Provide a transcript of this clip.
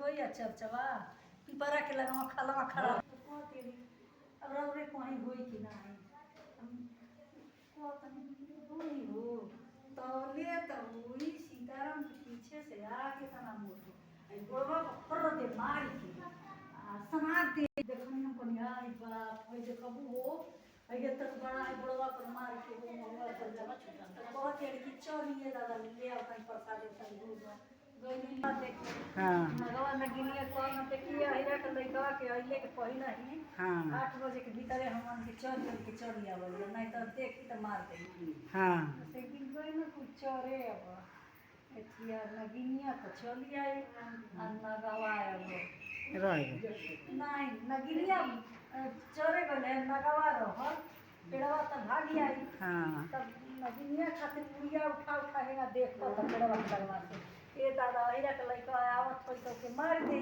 होई चर्चवा पिपरा के लगा खाला खड़ा अब रौरे कहीं होई कि ना होई हो तौले तो वही सीताराम के पीछे से आके तना मोटो आई गोवा पर दे मार के समाज दे देखनी हम कोनी आई बाप होई देखबू हो आई तक बड़ा है बड़वा पर मार के वो मोवा पर जमा छुटा तो बहुत यार की चोरी दादा ले आ कहीं प्रसाद सब दूध गईली देख हां नगवा नगिनिया कौन देखिए हिरा के लइका के आइले के पहिला ही हां 8 बजे के भीतर हमन के चोरी आवल नहीं तो देखी तो मार दे हां लेकिन कोई ना कुछ चोरे अब एथिया नगिनिया तो चली आई नगवा आयो नहीं नगिनिया चोरे गले नगवा रह पेड़वा तो भागी आई हाँ तब नगिनिया खातिर पुड़िया उठा हेगा देख तो पेड़वा लगवा से ए दादा हिरा के लइका आवत होई तो के मार दे।